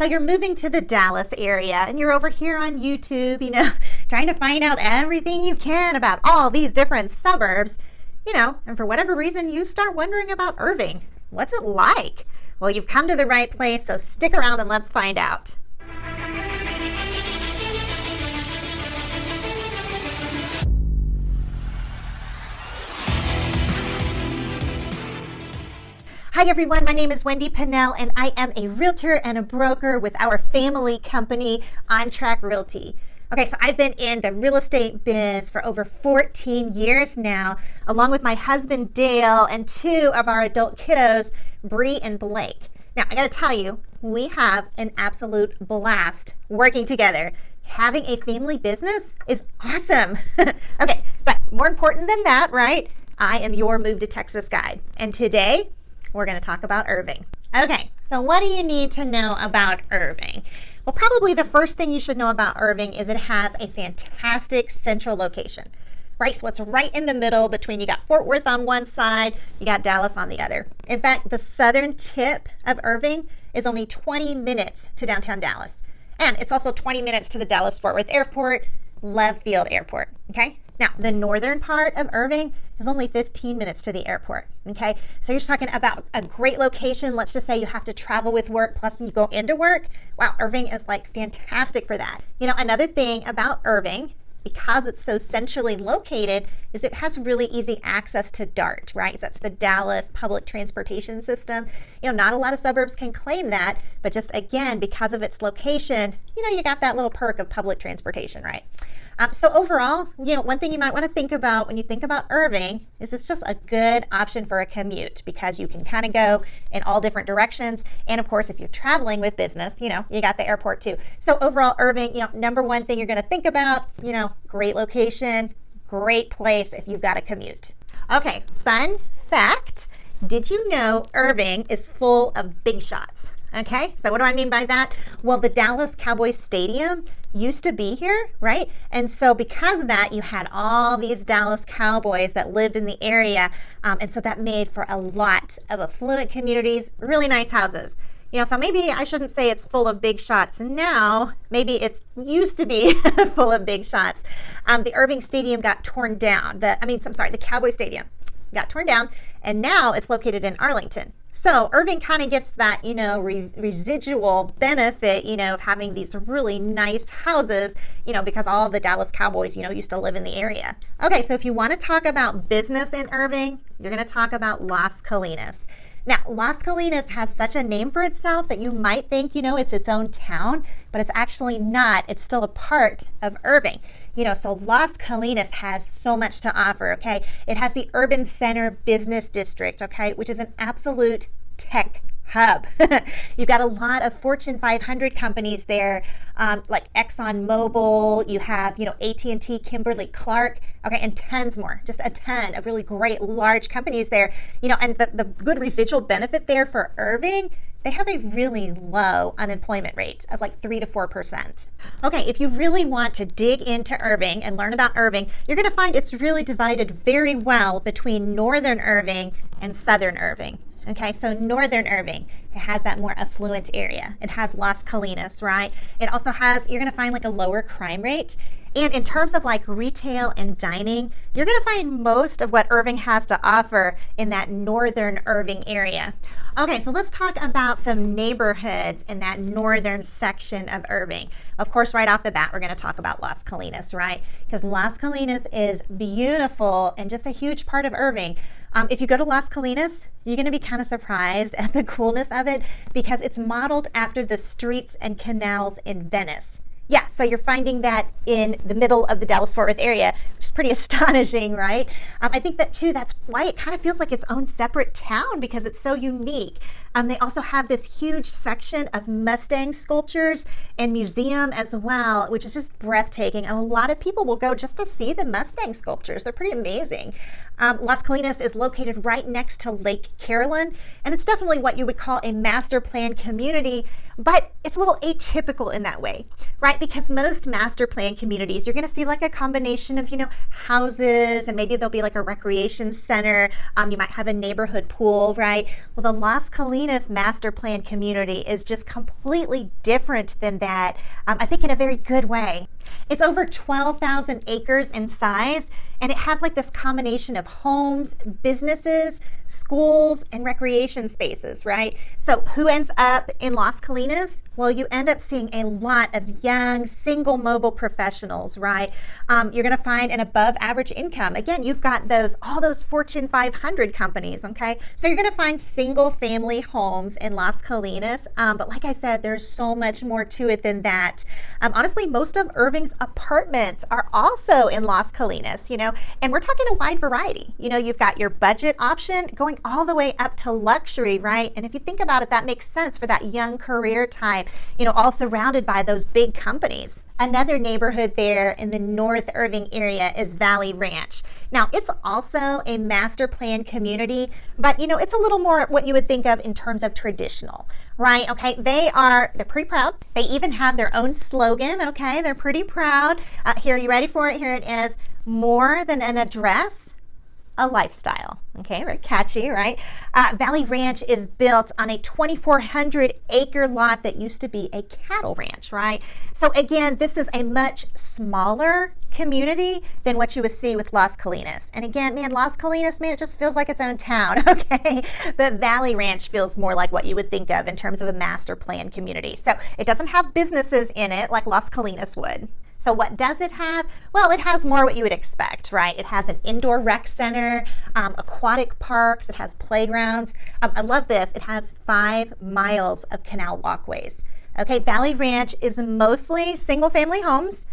So you're moving to the Dallas area and you're over here on YouTube, trying to find out everything you can about all these different suburbs, and for whatever reason, you start wondering about Irving. What's it like? Well, you've come to the right place, so stick around and let's find out. Hi everyone, my name is Wendy Pinnell and I am a realtor and a broker with our family company, On Track Realty. Okay, so I've been in the real estate biz for over 14 years now, along with my husband Dale and two of our adult kiddos, Bree and Blake. Now, I gotta tell you, we have an absolute blast working together. Having a family business is awesome. Okay, but more important than that, right? I am your Move to Texas guide. And today, we're going to talk about Irving. Okay, so what do you need to know about Irving? Well, probably the first thing you should know about Irving is it has a fantastic central location, right? So it's right in the middle between, you got Fort Worth on one side, you got Dallas on the other. In fact, the southern tip of Irving is only 20 minutes to downtown Dallas. And it's also 20 minutes to the Dallas Fort Worth Airport, Love Field Airport, okay? Now, the northern part of Irving is only 15 minutes to the airport, okay? So you're just talking about a great location. Let's just say you have to travel with work, plus you go into work. Wow, Irving is like fantastic for that. Another thing about Irving, because it's so centrally located, is it has really easy access to DART, right? So that's the Dallas Public Transportation System. Not a lot of suburbs can claim that, but just again, because of its location, you got that little perk of public transportation, right? So overall, one thing you might want to think about when you think about Irving is it's just a good option for a commute because you can kind of go in all different directions. And of course, if you're traveling with business, you got the airport too. So overall, Irving, number one thing you're going to think about, great location, great place if you've got a commute. Okay, fun fact. Did you know Irving is full of big shots? Okay, so what do I mean by that? Well, the Dallas Cowboys Stadium used to be here, right? And so because of that, you had all these Dallas Cowboys that lived in the area. And so that made for a lot of affluent communities, really nice houses. So maybe I shouldn't say it's full of big shots now. Maybe it's used to be full of big shots. The Irving Stadium got torn down. The Cowboy Stadium got torn down, and now it's located in Arlington. So Irving kind of gets that, residual benefit, of having these really nice houses, because all the Dallas Cowboys, used to live in the area. Okay, so if you want to talk about business in Irving, you're going to talk about Las Colinas. Now, Las Colinas has such a name for itself that you might think, it's its own town, but it's actually not. It's still a part of Irving. So Las Colinas has so much to offer, okay? It has the Urban Center Business District, okay, which is an absolute tech hub. You've got a lot of Fortune 500 companies there, like ExxonMobil, you have, AT&T, Kimberly-Clark, okay, and tons more, just a ton of really great large companies there, and the good residual benefit there for Irving, they have a really low unemployment rate of like 3 to 4%. Okay, if you really want to dig into Irving and learn about Irving, you're going to find it's really divided very well between northern Irving and southern Irving. Okay, so northern Irving, it has that more affluent area. It has Las Colinas, right? It also has, you're going to find like a lower crime rate. And in terms of like retail and dining, you're going to find most of what Irving has to offer in that northern Irving area. Okay, so let's talk about some neighborhoods in that northern section of Irving. Of course, right off the bat, we're going to talk about Las Colinas, right? Because Las Colinas is beautiful and just a huge part of Irving. If you go to Las Colinas, you're going to be kind of surprised at the coolness of it because it's modeled after the streets and canals in Venice. Yeah, so you're finding that in the middle of the Dallas-Fort Worth area, which is pretty astonishing, right? I think that too, that's why it kind of feels like its own separate town because it's so unique. They also have this huge section of Mustang sculptures and museum as well, which is just breathtaking. And a lot of people will go just to see the Mustang sculptures. They're pretty amazing. Las Colinas is located right next to Lake Carolyn, and it's definitely what you would call a master plan community, but it's a little atypical in that way, right? Because most master plan communities, you're going to see like a combination of, houses, and maybe there'll be like a recreation center. You might have a neighborhood pool, right? Well, the Las Colinas Colinas master plan community is just completely different than that, I think in a very good way. It's over 12,000 acres in size, and it has like this combination of homes, businesses, schools, and recreation spaces, right? So who ends up in Las Colinas? Well, you end up seeing a lot of young, single mobile professionals, right? You're going to find an above average income. Again, you've got all those Fortune 500 companies, okay? So you're going to find single family homes in Las Colinas. But like I said, there's so much more to it than that. Honestly, most of Irving's apartments are also in Las Colinas, and we're talking a wide variety. You've got your budget option going all the way up to luxury, right? And if you think about it, that makes sense for that young career type, all surrounded by those big companies. Another neighborhood there in the North Irving area is Valley Ranch. Now, it's also a master plan community, but it's a little more what you would think of in terms of traditional, right? Okay, they're pretty proud. They even have their own slogan, okay? They're pretty proud. Here, are you ready for it? Here it is: more than an address, a lifestyle. Okay, very catchy, right? Valley Ranch is built on a 2,400 acre lot that used to be a cattle ranch, right? So again, this is a much smaller community than what you would see with Las Colinas. And again, man, Las Colinas, man, it just feels like its own town, okay? But Valley Ranch feels more like what you would think of in terms of a master plan community. So it doesn't have businesses in it like Las Colinas would. So what does it have? Well, it has more what you would expect, right? It has an indoor rec center, aquatic parks, it has playgrounds. I love this. It has 5 miles of canal walkways. Okay, Valley Ranch is mostly single family homes,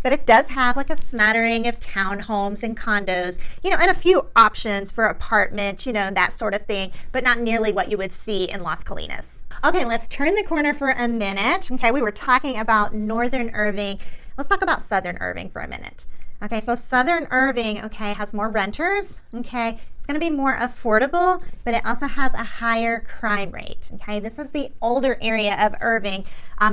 but it does have like a smattering of townhomes and condos, and a few options for apartment, that sort of thing, but not nearly what you would see in Las Colinas. Okay, let's turn the corner for a minute. Okay, we were talking about Northern Irving. Let's talk about Southern Irving for a minute. Okay, so Southern Irving, okay, has more renters, okay? It's going to be more affordable, but it also has a higher crime rate, okay? This is the older area of Irving.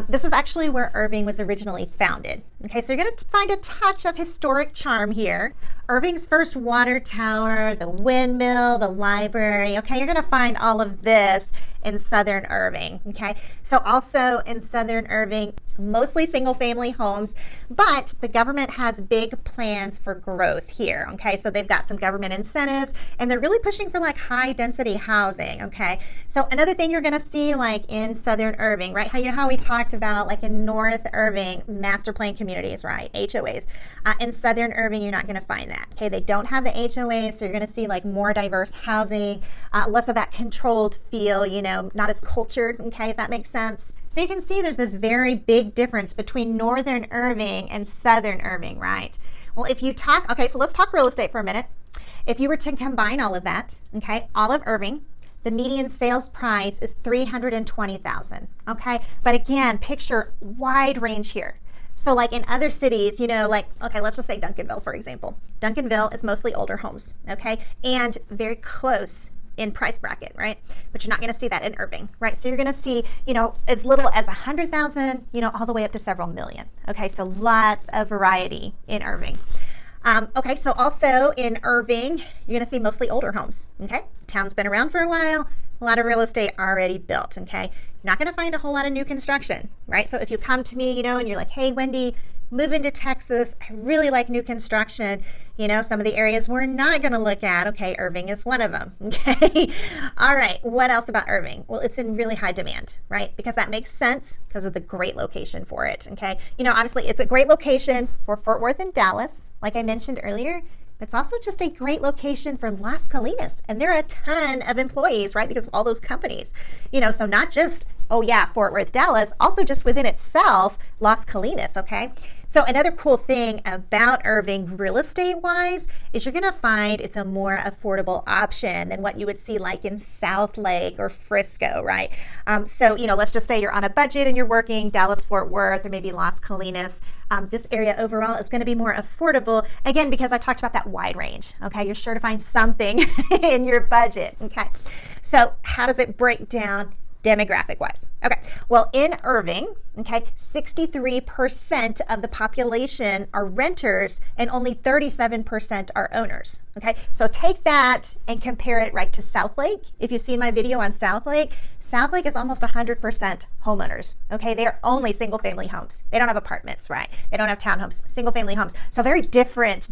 This is actually where Irving was originally founded, okay? So you're going to find a touch of historic charm here. Irving's first water tower, the windmill, the library, okay? You're going to find all of this in Southern Irving, okay? So also in Southern Irving, mostly single family homes, but the government has big plans for growth here, okay? So they've got some government incentives and they're really pushing for like high density housing, okay? So another thing you're gonna see like in Southern Irving, right? How we talked about like in North Irving, master plan communities, right? HOAs. In Southern Irving, you're not gonna find that, okay? They don't have the HOAs, so you're gonna see like more diverse housing, less of that controlled feel, not as cultured, okay, if that makes sense. So you can see there's this very big difference between Northern Irving and Southern Irving, right? Well, if you talk, okay, so let's talk real estate for a minute. If you were to combine all of that, okay, all of Irving, the median sales price is $320,000, okay? But again, picture wide range here. So like in other cities, okay, let's just say Duncanville, for example. Duncanville is mostly older homes, okay? And very close in price bracket, right? But you're not going to see that in Irving, right? So you're going to see, as little as 100,000, all the way up to several million. Okay, so lots of variety in Irving. Okay, so also in Irving, you're going to see mostly older homes. Okay, town's been around for a while, a lot of real estate already built. Okay, you're not going to find a whole lot of new construction, right? So if you come to me, and you're like, hey, Wendy, move into Texas, I really like new construction. Some of the areas we're not going to look at, okay, Irving is one of them, okay? All right, what else about Irving? Well, it's in really high demand, right? Because that makes sense because of the great location for it, okay? Obviously, it's a great location for Fort Worth and Dallas, like I mentioned earlier. It's also just a great location for Las Colinas, and there are a ton of employees, right, because of all those companies. So not just, oh yeah, Fort Worth, Dallas, also just within itself, Las Colinas, okay? So another cool thing about Irving real estate wise is you're gonna find it's a more affordable option than what you would see like in South Lake or Frisco, right? So, let's just say you're on a budget and you're working Dallas, Fort Worth, or maybe Las Colinas. This area overall is gonna be more affordable, again, because I talked about that wide range, okay? You're sure to find something in your budget, okay? So how does it break down demographic wise? Okay, well in Irving, okay, 63% of the population are renters and only 37% are owners. Okay, so take that and compare it right to South Lake. If you've seen my video on South Lake is almost 100% homeowners. Okay, they are only single family homes. They don't have apartments, right? They don't have townhomes, single family homes. So very different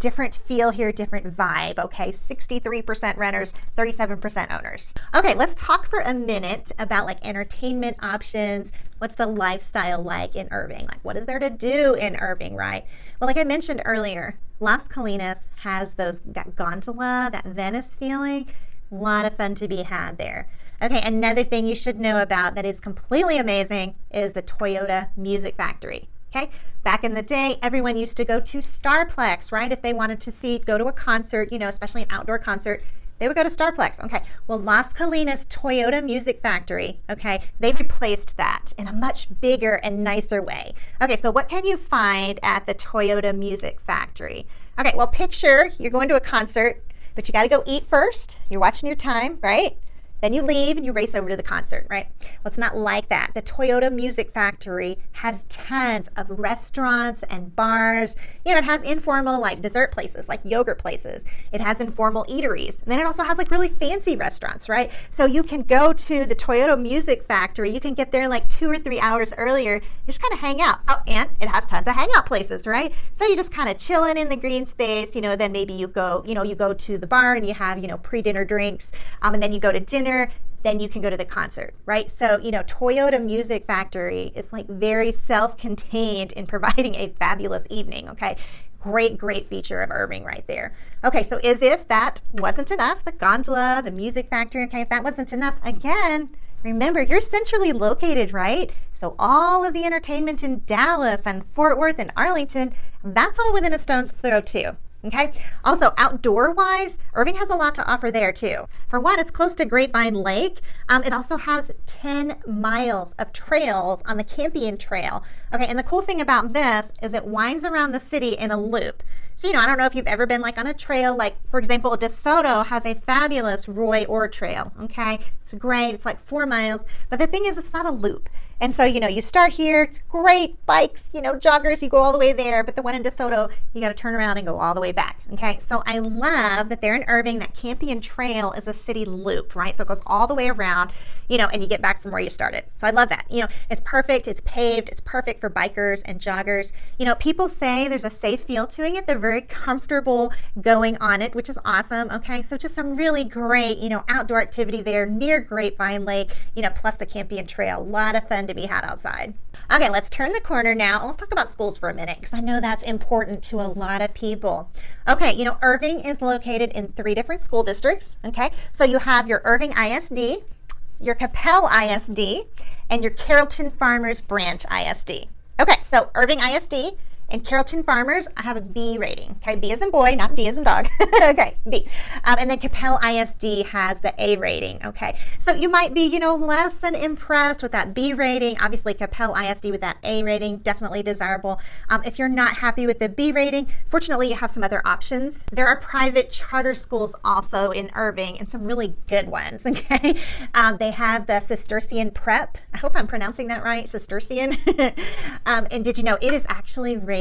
feel here, different vibe. Okay, 63% renters, 37% owners. Okay, let's talk for a minute about like entertainment options. What's the lifestyle like in Irving? Like, what is there to do in Irving, right? Well, like I mentioned earlier, Las Colinas has that gondola, that Venice feeling. A lot of fun to be had there. Okay, another thing you should know about that is completely amazing is the Toyota Music Factory. Okay, back in the day, everyone used to go to Starplex, right? If they wanted to go to a concert, especially an outdoor concert, they would go to Starplex. Okay, well, Las Colinas Toyota Music Factory, okay, they replaced that in a much bigger and nicer way. Okay, so what can you find at the Toyota Music Factory? Okay, well, picture you're going to a concert, but you got to go eat first. You're watching your time, right? Then you leave and you race over to the concert, right? Well, it's not like that. The Toyota Music Factory has tons of restaurants and bars. It has informal like dessert places, like yogurt places. It has informal eateries. And then it also has like really fancy restaurants, right? So you can go to the Toyota Music Factory. You can get there like 2 or 3 hours earlier. You just kind of hang out. Oh, and it has tons of hangout places, right? So you just kind of chilling in the green space. Then maybe you go to the bar and you have, pre-dinner drinks. And then you go to dinner. Then you can go to the concert, right? So, Toyota Music Factory is like very self-contained in providing a fabulous evening, okay? Great feature of Irving right there. Okay, so as if that wasn't enough, the gondola, the music factory, okay, if that wasn't enough, again, remember, you're centrally located, right? So all of the entertainment in Dallas and Fort Worth and Arlington, that's all within a stone's throw too. Okay. Also, outdoor-wise, Irving has a lot to offer there too. For one, it's close to Grapevine Lake. It also has 10 miles of trails on the Campion Trail. Okay, and the cool thing about this is it winds around the city in a loop. So, I don't know if you've ever been like on a trail, like for example, DeSoto has a fabulous Roy Orr Trail. Okay, it's great. It's like 4 miles, but the thing is, it's not a loop. And so, you start here, it's great, bikes, joggers, you go all the way there, but the one in DeSoto, you got to turn around and go all the way back, okay? So I love that there in Irving, that Campion Trail is a city loop, right? So it goes all the way around, and you get back from where you started. So I love that. It's perfect, it's paved, it's perfect for bikers and joggers. People say there's a safe feel to it. They're very comfortable going on it, which is awesome, okay? So just some really great, outdoor activity there near Grapevine Lake, plus the Campion Trail. A lot of fun to be had outside. Okay, let's turn the corner now. Let's talk about schools for a minute because I know that's important to a lot of people. Okay, Irving is located in 3 different school districts. Okay, so you have your Irving ISD, your Capel ISD, and your Carrollton Farmers Branch ISD. Okay, so Irving ISD and Carrollton Farmers, I have a B rating. Okay, B as in boy, not D as in dog. Okay, B. And then Capel ISD has the A rating. Okay, so you might be, less than impressed with that B rating. Obviously, Capel ISD with that A rating, definitely desirable. If you're not happy with the B rating, fortunately, you have some other options. There are private charter schools also in Irving, and some really good ones. Okay, they have the Cistercian Prep. I hope I'm pronouncing that right, Cistercian. And did you know it is actually rated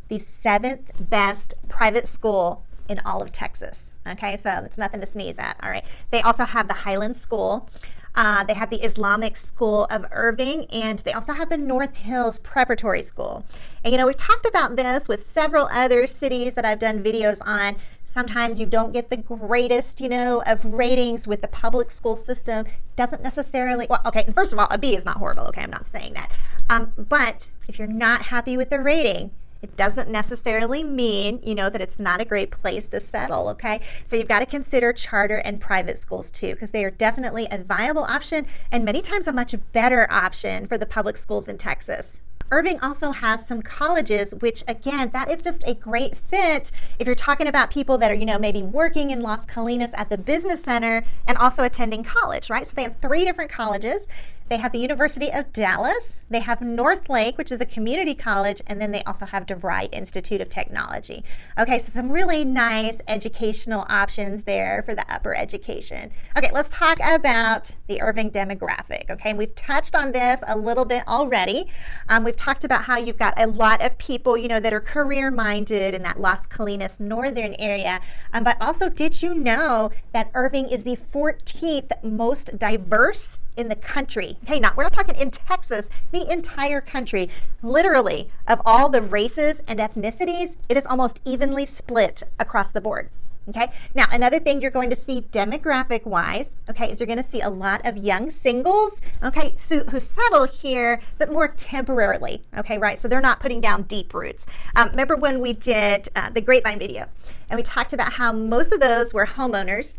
the 7th best private school in all of Texas. Okay, so that's nothing to sneeze at. All right. They also have the Highland School. They have the Islamic School of Irving, and they also have the North Hills Preparatory School. And we've talked about this with several other cities that I've done videos on. Sometimes you don't get the greatest, of ratings with the public school system. Doesn't necessarily, well, okay, first of all, a B is not horrible. Okay, I'm not saying that. But if you're not happy with the rating, it doesn't necessarily mean, that it's not a great place to settle, okay? So you've got to consider charter and private schools too, because they are definitely a viable option and many times a much better option for the public schools in Texas. Irving also has some colleges, which again, that is just a great fit if you're talking about people that are, maybe working in Las Colinas at the Business Center and also attending college, right? So they have 3 different colleges. They have the University of Dallas. They have North Lake, which is a community college, and then they also have DeVry Institute of Technology. Okay, so some really nice educational options there for the upper education. Okay, let's talk about the Irving demographic. Okay, we've touched on this a little bit already. We've talked about how you've got a lot of people, that are career-minded in that Las Colinas northern area. But also, did you know that Irving is the 14th most diverse in the country? Okay, we're not talking in Texas, the entire country. Literally, of all the races and ethnicities, it is almost evenly split across the board. Okay, now another thing you're going to see demographic wise, okay, is you're going to see a lot of young singles, okay, who settle here, but more temporarily, okay, right? So they're not putting down deep roots. Remember when we did the Grapevine video and we talked about how most of those were homeowners,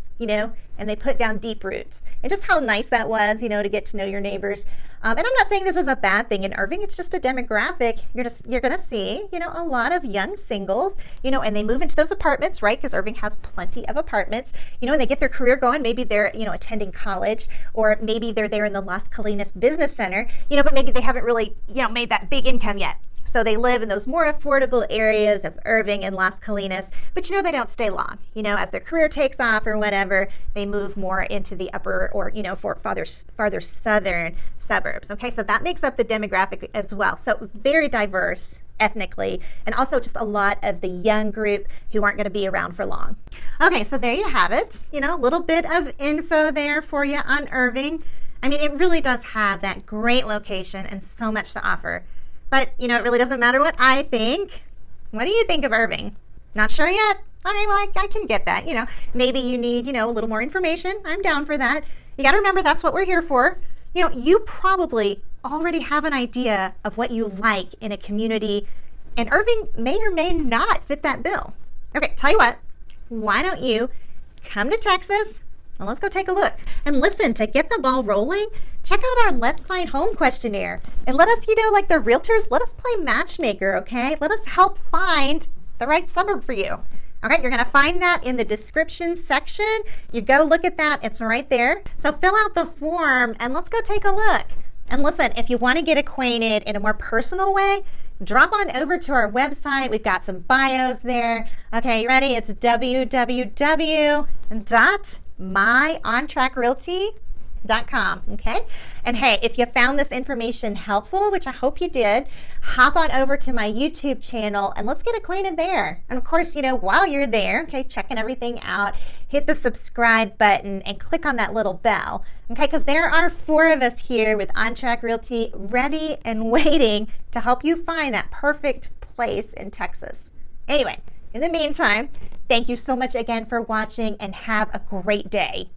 and they put down deep roots, and just how nice that was, to get to know your neighbors. And I'm not saying this is a bad thing in Irving. It's just a demographic. You're gonna see, a lot of young singles, and they move into those apartments, right? Because Irving has plenty of apartments, and they get their career going. Maybe they're, attending college, or maybe they're there in the Las Colinas Business Center, but maybe they haven't really, made that big income yet. So they live in those more affordable areas of Irving and Las Colinas, but they don't stay long. As their career takes off or whatever, they move more into the upper or, farther southern suburbs. Okay, so that makes up the demographic as well. So very diverse ethnically, and also just a lot of the young group who aren't going to be around for long. Okay, so there you have it. A little bit of info there for you on Irving. I mean, it really does have that great location and so much to offer. But, it really doesn't matter what I think. What do you think of Irving? Not sure yet? All right, well, I can get that. Maybe you need, a little more information. I'm down for that. You got to remember that's what we're here for. You probably already have an idea of what you like in a community, and Irving may or may not fit that bill. Okay, tell you what, why don't you come to Texas? Well, let's go take a look. And listen, to get the ball rolling, check out our Let's Find Home questionnaire. And let us, like the realtors, let us play matchmaker, okay? Let us help find the right suburb for you. Okay, you're gonna find that in the description section. You go look at that, it's right there. So fill out the form and let's go take a look. And listen, if you wanna get acquainted in a more personal way, drop on over to our website. We've got some bios there. Okay, you ready? It's www.myontrackrealty.com. Okay, and hey, if you found this information helpful, which I hope you did, hop on over to my YouTube channel and let's get acquainted there. And of course, while you're there, okay, checking everything out, hit the subscribe button and click on that little bell, okay, because there are 4 of us here with On Track Realty ready and waiting to help you find that perfect place in Texas. Anyway, in the meantime, thank you so much again for watching and have a great day.